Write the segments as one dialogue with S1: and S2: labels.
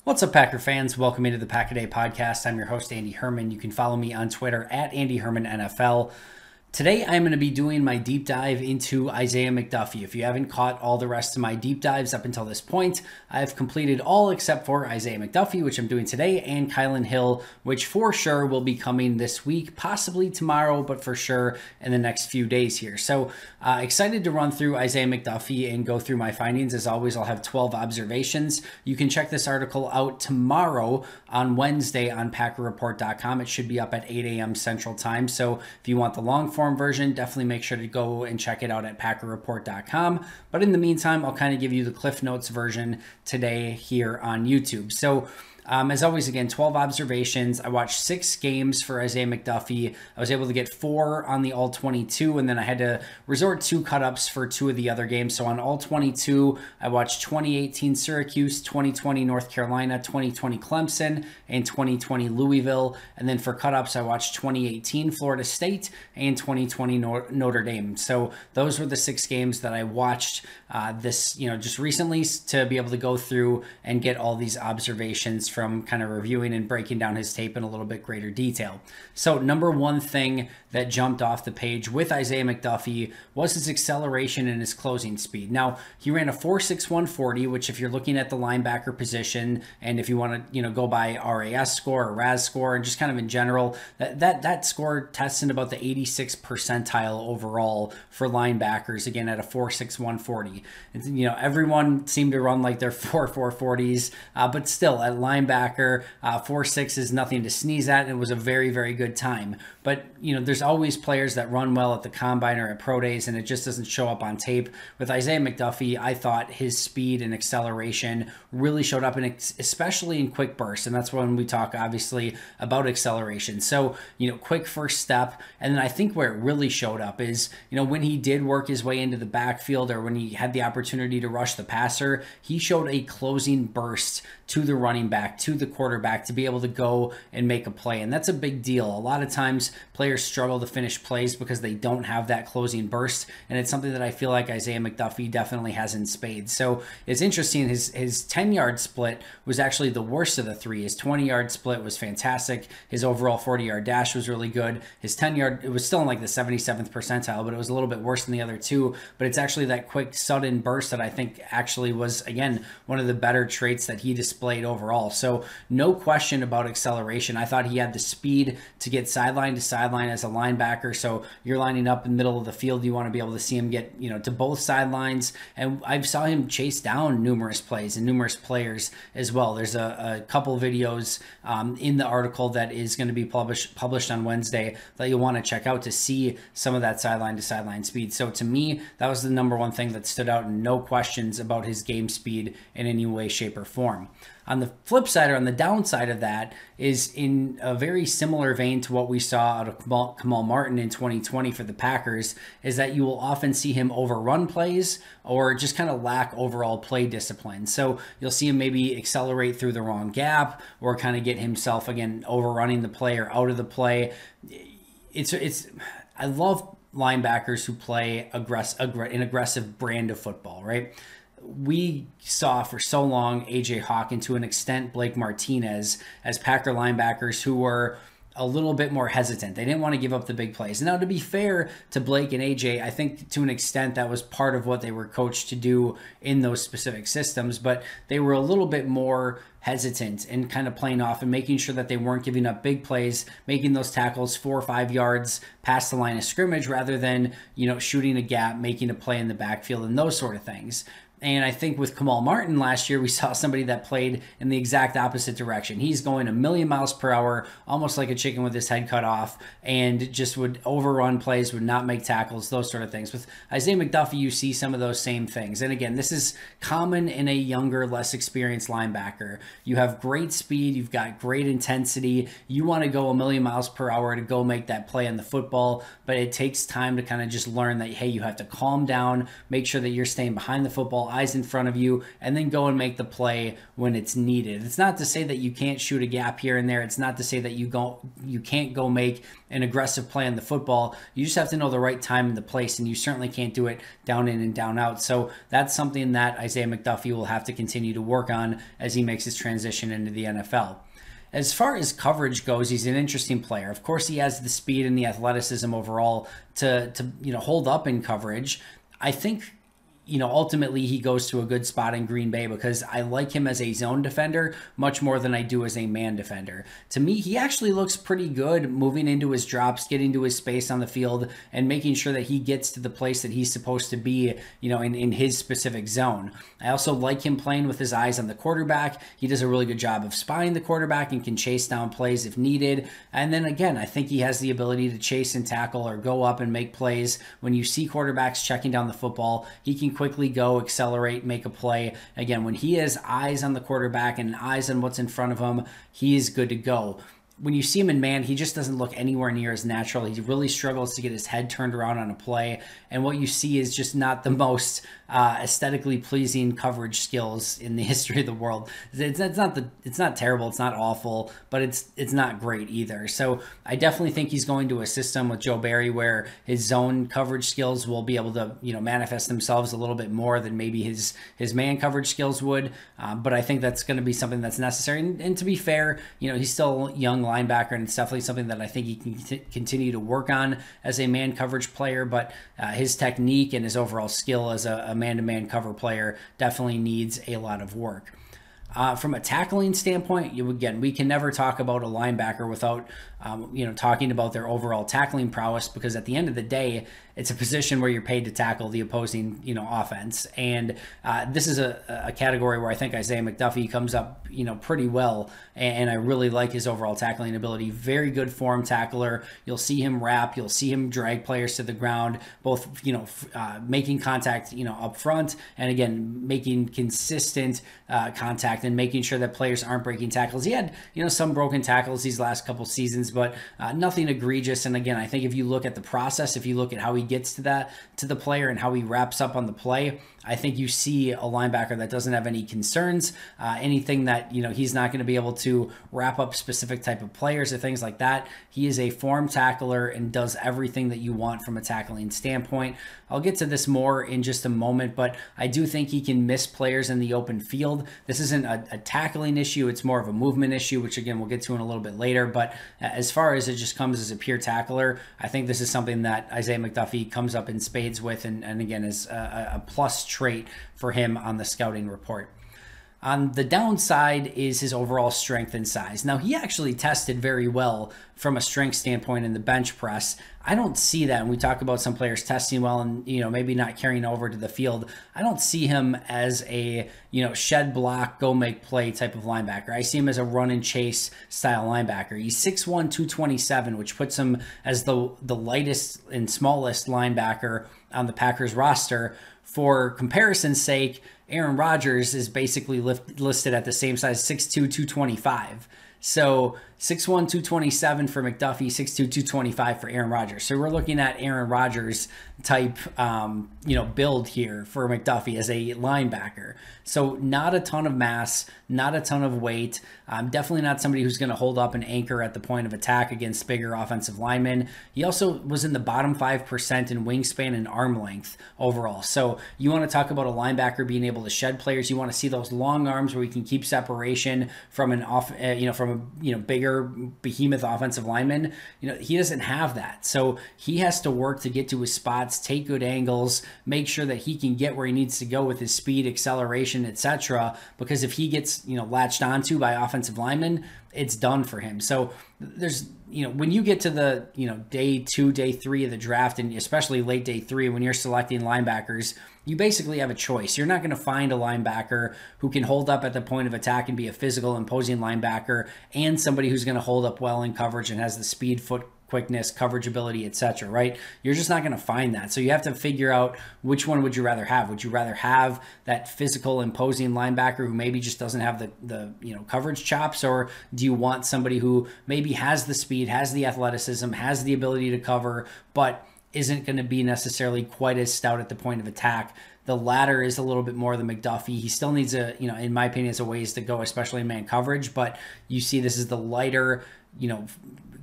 S1: What's up, Packer fans? Welcome into the Pack a Day podcast. I'm your host, Andy Herman. You can follow me on Twitter at Andy Herman NFL. Today, I'm going to be doing my deep dive into Isaiah McDuffie. If you haven't caught all the rest of my deep dives up until this point, I've completed all except for Isaiah McDuffie, which I'm doing today, and Kylan Hill, which for sure will be coming this week, possibly tomorrow, but for sure in the next few days here. So excited to run through Isaiah McDuffie and go through my findings. As always, I'll have 12 observations. You can check this article out tomorrow on Wednesday on PackerReport.com. It should be up at 8 a.m. Central Time. So if you want the long form version, definitely make sure to go and check it out at PackerReport.com. But in the meantime, I'll kind of give you the Cliff Notes version today here on YouTube. So as always, again, 12 observations. I watched 6 games for Isaiah McDuffie. I was able to get 4 on the All-22, and then I had to resort to cut-ups for 2 of the other games. So on All-22, I watched 2018 Syracuse, 2020 North Carolina, 2020 Clemson, and 2020 Louisville. And then for cut-ups, I watched 2018 Florida State and 2020 Notre Dame. So those were the 6 games that I watched just recently to be able to go through and get all these observations from kind of reviewing and breaking down his tape in a little bit greater detail. So number one thing that jumped off the page with Isaiah McDuffie was his acceleration and his closing speed. Now, he ran a 4.61 40, which if you're looking at the linebacker position, and if you want to, go by RAS score or RAS score, and just kind of in general, that score tests in about the 86th percentile overall for linebackers, again, at a 4.61 40. Everyone seemed to run like their 4.40s, but still, at linebacker, 4.6 is nothing to sneeze at, and it was a very, very good time. But, there's always players that run well at the combine or at pro days, and it just doesn't show up on tape. With Isaiah McDuffie, I thought his speed and acceleration really showed up, especially in quick bursts, and that's when we talk, obviously, about acceleration. So, quick first step, and then I think where it really showed up is, when he did work his way into the backfield or when he had the opportunity to rush the passer, he showed a closing burst to the running back, to the quarterback, to be able to go and make a play. And that's a big deal. A lot of times players struggle to finish plays because they don't have that closing burst. And it's something that I feel like Isaiah McDuffie definitely has in spades. So it's interesting. His 10-yard split was actually the worst of the 3. His 20-yard split was fantastic. His overall 40-yard dash was really good. His 10-yard, it was still in like the 77th percentile, but it was a little bit worse than the other 2. But it's actually that quick, sudden burst that I think actually was, again, one of the better traits that he displayed overall. So no question about acceleration. I thought he had the speed to get sideline to sideline as a linebacker. So you're lining up in the middle of the field, you want to be able to see him get, to both sidelines. And I saw him chase down numerous plays and numerous players as well. There's a couple videos in the article that is going to be published on Wednesday that you'll want to check out to see some of that sideline to sideline speed. So to me, that was the number one thing that stood out, and no questions about his game speed in any way, shape, or form. On the flip side, or on the downside of that, is in a very similar vein to what we saw out of Kamal Martin in 2020 for the Packers, is that you will often see him overrun plays or just kind of lack overall play discipline. So you'll see him maybe accelerate through the wrong gap or kind of get himself, again, overrunning the play or out of the play. I love linebackers who play an aggressive brand of football, right? We saw for so long A.J. Hawk, and to an extent Blake Martinez, as Packer linebackers who were a little bit more hesitant. They didn't want to give up the big plays. Now, to be fair to Blake and AJ, I think to an extent that was part of what they were coached to do in those specific systems, but they were a little bit more hesitant and kind of playing off and making sure that they weren't giving up big plays, making those tackles 4 or 5 yards past the line of scrimmage rather than, shooting a gap, making a play in the backfield and those sort of things. And I think with Kamal Martin last year, we saw somebody that played in the exact opposite direction. He's going 1,000,000 miles per hour, almost like a chicken with his head cut off, and just would overrun plays, would not make tackles, those sort of things. With Isaiah McDuffie, you see some of those same things. And again, this is common in a younger, less experienced linebacker. You have great speed, you've got great intensity, you want to go 1,000,000 miles per hour to go make that play on the football, but it takes time to kind of just learn that, hey, you have to calm down, make sure that you're staying behind the football, eyes in front of you, and then go and make the play when it's needed. It's not to say that you can't shoot a gap here and there. It's not to say that you can't go make an aggressive play on the football. You just have to know the right time and the place, and you certainly can't do it down in and down out. So that's something that Isaiah McDuffie will have to continue to work on as he makes his transition into the NFL. As far as coverage goes, he's an interesting player. Of course, he has the speed and the athleticism overall to hold up in coverage. I think, ultimately he goes to a good spot in Green Bay because I like him as a zone defender much more than I do as a man defender. To me, he actually looks pretty good moving into his drops, getting to his space on the field, and making sure that he gets to the place that he's supposed to be, in his specific zone. I also like him playing with his eyes on the quarterback. He does a really good job of spying the quarterback and can chase down plays if needed. And then again, I think he has the ability to chase and tackle or go up and make plays. When you see quarterbacks checking down the football, he can quickly go, accelerate, make a play. Again, when he has eyes on the quarterback and eyes on what's in front of him, he is good to go. When you see him in man, he just doesn't look anywhere near as natural. He really struggles to get his head turned around on a play. And what you see is just not the most aesthetically pleasing coverage skills in the history of the world. It's not terrible. It's not awful, but it's not great either. So I definitely think he's going to a system with Joe Barry where his zone coverage skills will be able to, manifest themselves a little bit more than maybe his man coverage skills would. But I think that's going to be something that's necessary. And to be fair, he's still a young linebacker, and it's definitely something that I think he can continue to work on as a man coverage player. But his technique and his overall skill as a man-to-man cover player definitely needs a lot of work. From a tackling standpoint, we can never talk about a linebacker without, talking about their overall tackling prowess, because at the end of the day, it's a position where you're paid to tackle the opposing, offense. And this is a category where I think Isaiah McDuffie comes up, pretty well. And I really like his overall tackling ability. Very good form tackler. You'll see him wrap. You'll see him drag players to the ground, both, making contact, up front, and again, making consistent contact and making sure that players aren't breaking tackles. He had, some broken tackles these last couple seasons, but nothing egregious. And again, I think if you look at the process, if you look at how he gets to the player and how he wraps up on the play, I think you see a linebacker that doesn't have any concerns, anything that, he's not going to be able to wrap up specific type of players or things like that. He is a form tackler and does everything that you want from a tackling standpoint. I'll get to this more in just a moment, but I do think he can miss players in the open field. This isn't a tackling issue. It's more of a movement issue, which again, we'll get to in a little bit later. But as far as it just comes as a pure tackler, I think this is something that Isaiah McDuffie comes up in spades with, and again, is a plus trait for him on the scouting report. On the downside is his overall strength and size. Now, he actually tested very well from a strength standpoint in the bench press. I don't see that. And we talk about some players testing well and, maybe not carrying over to the field. I don't see him as a, shed block, go make play type of linebacker. I see him as a run and chase style linebacker. He's 6'1", 227, which puts him as the lightest and smallest linebacker on the Packers roster. For comparison's sake, Aaron Rodgers is basically listed at the same size, 6'2", 225. So 6'1", 227 for McDuffie, 6'2", 225 for Aaron Rodgers. So we're looking at Aaron Rodgers type, build here for McDuffie as a linebacker. So not a ton of mass, not a ton of weight. Definitely not somebody who's going to hold up an anchor at the point of attack against bigger offensive linemen. He also was in the bottom 5% in wingspan and arm length overall. So you want to talk about a linebacker being able to shed players. You want to see those long arms where you can keep separation from a bigger behemoth offensive lineman. He doesn't have that. So he has to work to get to his spots, take good angles, make sure that he can get where he needs to go with his speed, acceleration, etc. Because if he gets, latched onto by offensive linemen, it's done for him. So there's, when you get to the, day 2, day 3 of the draft, and especially late day 3, when you're selecting linebackers, you basically have a choice. You're not going to find a linebacker who can hold up at the point of attack and be a physical, imposing linebacker, and somebody who's going to hold up well in coverage and has the speed, foot quickness, coverage ability, etc., right? You're just not going to find that. So you have to figure out which one would you rather have. Would you rather have that physical, imposing linebacker who maybe just doesn't have the coverage chops, or do you want somebody who maybe has the speed, has the athleticism, has the ability to cover, but isn't going to be necessarily quite as stout at the point of attack. The latter is a little bit more the McDuffie. He still needs in my opinion, has a ways to go, especially in man coverage, but you see this is the lighter,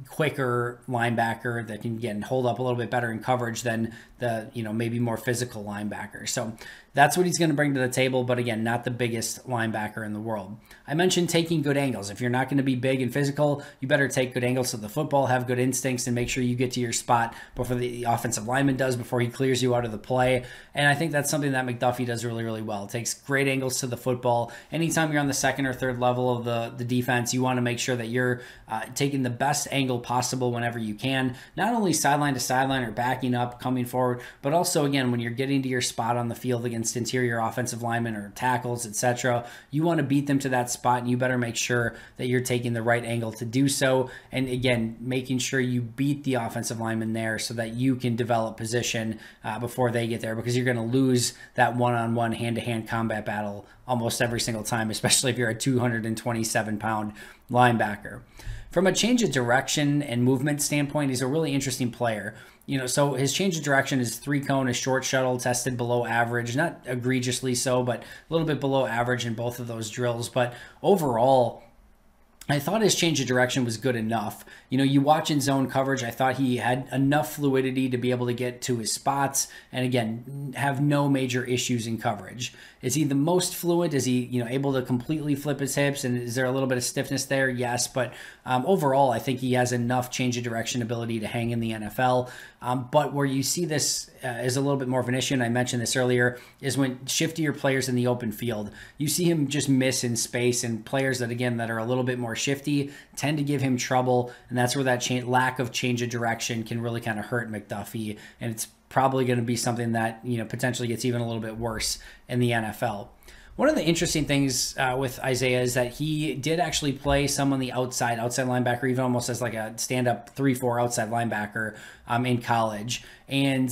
S1: quicker linebacker that can, again, hold up a little bit better in coverage than the, maybe more physical linebacker. So that's what he's going to bring to the table. But again, not the biggest linebacker in the world. I mentioned taking good angles. If you're not going to be big and physical, you better take good angles to the football, have good instincts, and make sure you get to your spot before the offensive lineman does, before he clears you out of the play. And I think that's something that McDuffie does really, really well. Takes great angles to the football. Anytime you're on the second or third level of the defense, you want to make sure that you're taking the best angle possible whenever you can. Not only sideline to sideline or backing up, coming forward, but also, again, when you're getting to your spot on the field against interior offensive linemen or tackles, etc., you want to beat them to that spot, and you better make sure that you're taking the right angle to do so. And again, making sure you beat the offensive lineman there so that you can develop position before they get there, because you're going to lose that one-on-one hand-to-hand combat battle almost every single time, especially if you're a 227-pound linebacker. From a change of direction and movement standpoint, he's a really interesting player. So his change of direction is 3-cone, a short shuttle, tested below average, not egregiously so, but a little bit below average in both of those drills. But overall, I thought his change of direction was good enough. You watch in zone coverage, I thought he had enough fluidity to be able to get to his spots and, again, have no major issues in coverage. Is he the most fluid? Is he, able to completely flip his hips? And is there a little bit of stiffness there? Yes. But overall, I think he has enough change of direction ability to hang in the NFL. But where you see this is a little bit more of an issue, and I mentioned this earlier, is when shiftier players in the open field, you see him just miss in space, and players that, again, that are a little bit more shifty tend to give him trouble, and that's where that lack of change of direction can really kind of hurt McDuffie, and it's probably going to be something that potentially gets even a little bit worse in the NFL. One of the interesting things with Isaiah is that he did actually play some on the outside linebacker, even almost as like a stand-up 3-4 outside linebacker in college. And,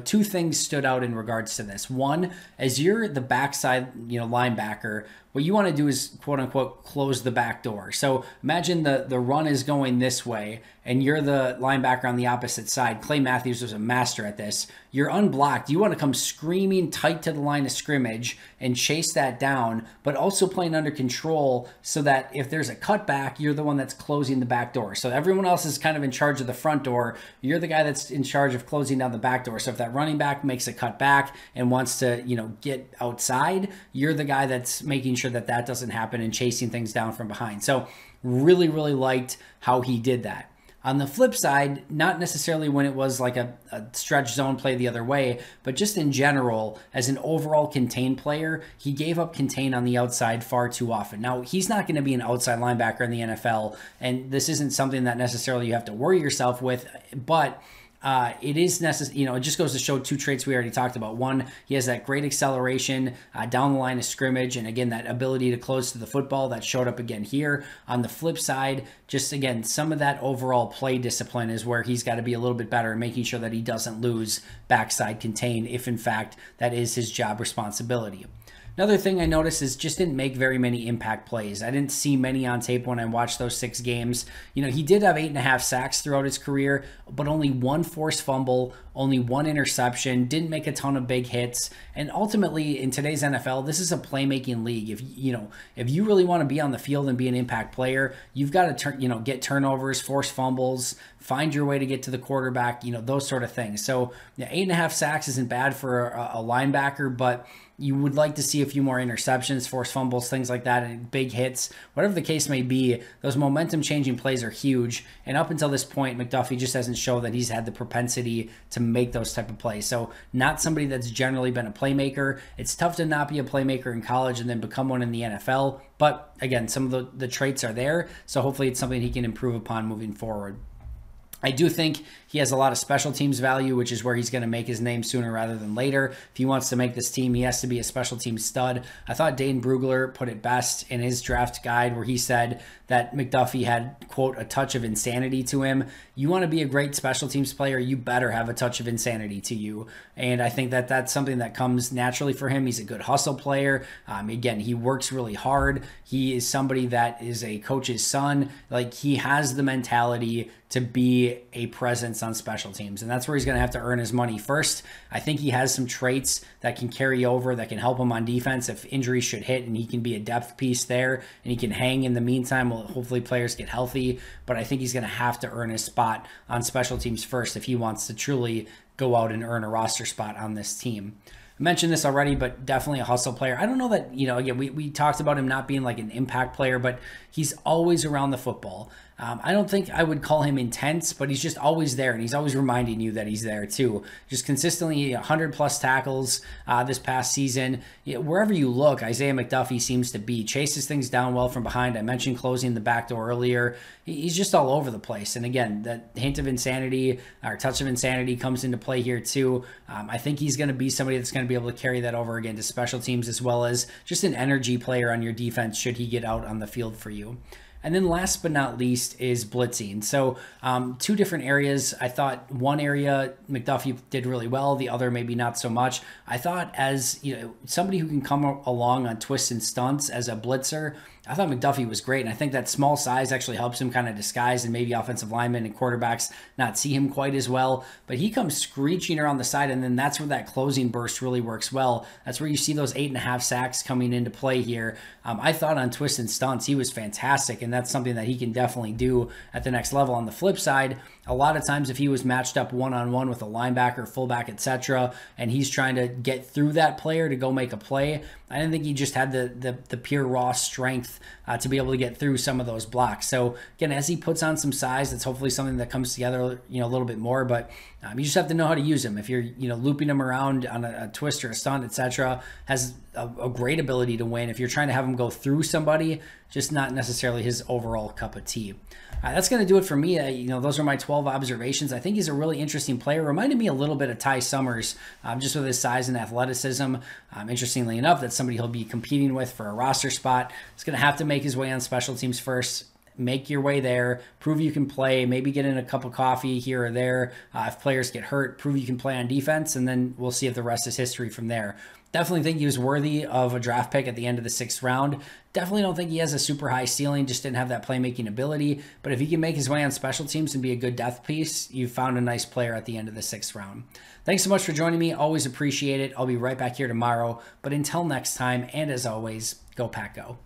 S1: two things stood out in regards to this. One, as you're the backside, linebacker, what you want to do is, quote unquote, close the back door. So imagine the run is going this way and you're the linebacker on the opposite side. Clay Matthews was a master at this. You're unblocked. You want to come screaming tight to the line of scrimmage and chase that down, but also playing under control so that if there's a cutback, you're the one that's closing the back door. So everyone else is kind of in charge of the front door. You're the guy that's in charge of closing down the back door. So if that running back makes a cut back and wants to, get outside, you're the guy that's making sure that that doesn't happen and chasing things down from behind. So really, really liked how he did that. On the flip side, not necessarily when it was like a stretch zone play the other way, but just in general, as an overall contain player, he gave up contain on the outside far too often. Now, he's not going to be an outside linebacker in the NFL, and this isn't something that necessarily you have to worry yourself with, but it is necessary. It just goes to show two traits we already talked about. One, he has that great acceleration down the line of scrimmage, and again, that ability to close to the football that showed up again here. On the flip side, just again, some of that overall play discipline is where he's got to be a little bit better, making sure that he doesn't lose backside contain if in fact that is his job responsibility. Another thing I noticed is just didn't make very many impact plays. I didn't see many on tape when I watched those 6 games. He did have 8.5 sacks throughout his career, but only 1 forced fumble, only 1 interception, didn't make a ton of big hits. And ultimately, in today's NFL, this is a playmaking league. If you really want to be on the field and be an impact player, you've got to get turnovers, force fumbles, find your way to get to the quarterback, those sort of things. So 8.5 sacks isn't bad for a linebacker, but you would like to see a few more interceptions, forced fumbles, things like that, and big hits. Whatever the case may be, those momentum-changing plays are huge. And up until this point, McDuffie just hasn't shown that he's had the propensity to make those type of plays. So not somebody that's generally been a playmaker. It's tough to not be a playmaker in college and then become one in the NFL. But again, some of the traits are there. So hopefully it's something he can improve upon moving forward. I do think he has a lot of special teams value, which is where he's going to make his name sooner rather than later. If he wants to make this team, he has to be a special teams stud. I thought Dane Brugler put it best in his draft guide where he said that McDuffie had, quote, a touch of insanity to him. You want to be a great special teams player, you better have a touch of insanity to you. And I think that that's something that comes naturally for him. He's a good hustle player. Again, he works really hard. He is somebody that is a coach's son. Like, he has the mentality to be a presence on special teams. And that's where he's going to have to earn his money first. I think he has some traits that can carry over, that can help him on defense if injuries should hit, and he can be a depth piece there and he can hang in the meantime while hopefully players get healthy. But I think he's going to have to earn his spot on special teams first if he wants to truly go out and earn a roster spot on this team. I mentioned this already, but definitely a hustle player. I don't know that, again, we talked about him not being like an impact player, but he's always around the football. I don't think I would call him intense, but he's just always there, and he's always reminding you that he's there too. Just consistently 100-plus tackles this past season. Wherever you look, Isaiah McDuffie seems to be. Chases things down well from behind. I mentioned closing the back door earlier. He's just all over the place. And again, that hint of insanity or touch of insanity comes into play here too. I think he's going to be somebody that's going to be able to carry that over again to special teams, as well as just an energy player on your defense should he get out on the field for you. And then last but not least is blitzing. So two different areas. I thought one area McDuffie did really well, the other maybe not so much. I thought as somebody who can come along on twists and stunts as a blitzer, I thought McDuffie was great, and I think that small size actually helps him kind of disguise and maybe offensive linemen and quarterbacks not see him quite as well. But he comes screeching around the side, and then that's where that closing burst really works well. That's where you see those 8.5 sacks coming into play here. I thought on twists and stunts he was fantastic, and that's something that he can definitely do at the next level. On the flip side, a lot of times if he was matched up one-on-one with a linebacker, fullback, etc., and he's trying to get through that player to go make a play, I didn't think he just had the pure raw strength to be able to get through some of those blocks. So again, as he puts on some size, that's hopefully something that comes together a little bit more, but you just have to know how to use him. If you're looping him around on a twist or a stunt, etc., has a great ability to win. If you're trying to have him go through somebody, just not necessarily his overall cup of tea. That's going to do it for me. Those are my 12 observations. I think he's a really interesting player. Reminded me a little bit of Ty Summers, just with his size and athleticism. Interestingly enough, that's somebody he'll be competing with for a roster spot. He's going to have to make his way on special teams first. Make your way there, prove you can play, maybe get in a cup of coffee here or there. If players get hurt, prove you can play on defense, and then we'll see if the rest is history from there. Definitely think he was worthy of a draft pick at the end of the 6th round. Definitely don't think he has a super high ceiling, just didn't have that playmaking ability. But if he can make his way on special teams and be a good depth piece, you've found a nice player at the end of the 6th round. Thanks so much for joining me. Always appreciate it. I'll be right back here tomorrow. But until next time, and as always, go Pack Go.